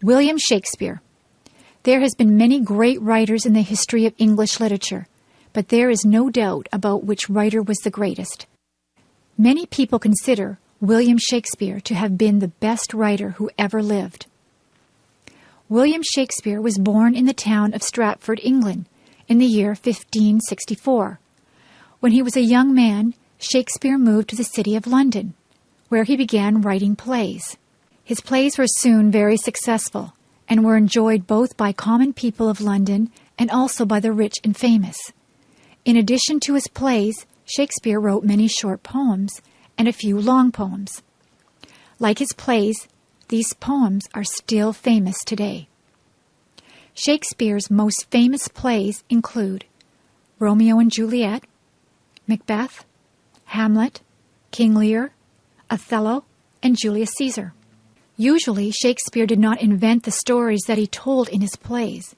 William Shakespeare. There has been many great writers in the history of English literature, but there is no doubt about which writer was the greatest. Many people consider William Shakespeare to have been the best writer who ever lived. William Shakespeare was born in the town of Stratford, England, in the year 1564. When he was a young man, Shakespeare moved to the city of London, where he began writing plays. His plays were soon very successful and were enjoyed both by common people of London and also by the rich and famous. In addition to his plays, Shakespeare wrote many short poems and a few long poems. Like his plays, these poems are still famous today. Shakespeare's most famous plays include Romeo and Juliet, Macbeth, Hamlet, King Lear, Othello, and Julius Caesar. Usually, Shakespeare did not invent the stories that he told in his plays.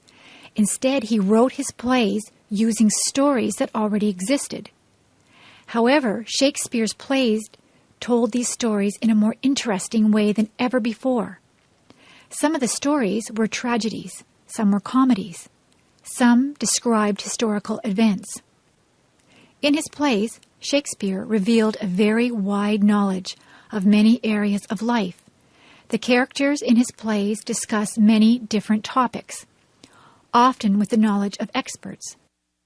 Instead, he wrote his plays using stories that already existed. However, Shakespeare's plays told these stories in a more interesting way than ever before. Some of the stories were tragedies, some were comedies, some described historical events. In his plays, Shakespeare revealed a very wide knowledge of many areas of life. The characters in his plays discuss many different topics, often with the knowledge of experts.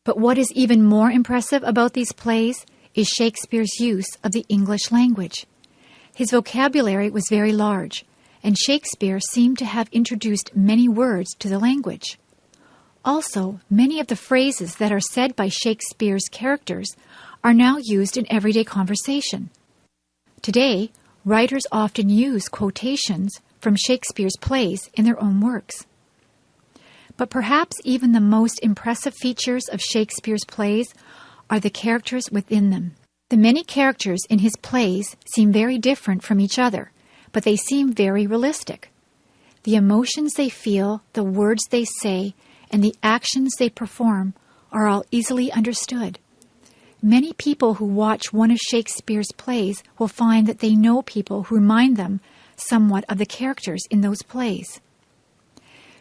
But what is even more impressive about these plays is Shakespeare's use of the English language. His vocabulary was very large, and Shakespeare seemed to have introduced many words to the language. Also, many of the phrases that are said by Shakespeare's characters are now used in everyday conversation. Today, writers often use quotations from Shakespeare's plays in their own works. But perhaps even the most impressive features of Shakespeare's plays are the characters within them. The many characters in his plays seem very different from each other, but they seem very realistic. The emotions they feel, the words they say, and the actions they perform are all easily understood. Many people who watch one of Shakespeare's plays will find that they know people who remind them somewhat of the characters in those plays.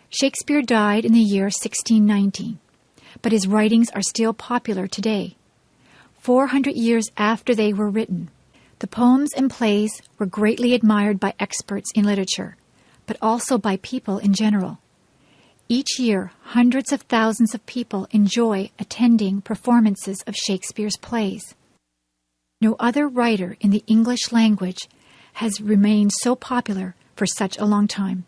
Shakespeare died in the year 1619, but his writings are still popular today. 400 years after they were written, the poems and plays were greatly admired by experts in literature, but also by people in general. Each year, hundreds of thousands of people enjoy attending performances of Shakespeare's plays. No other writer in the English language has remained so popular for such a long time.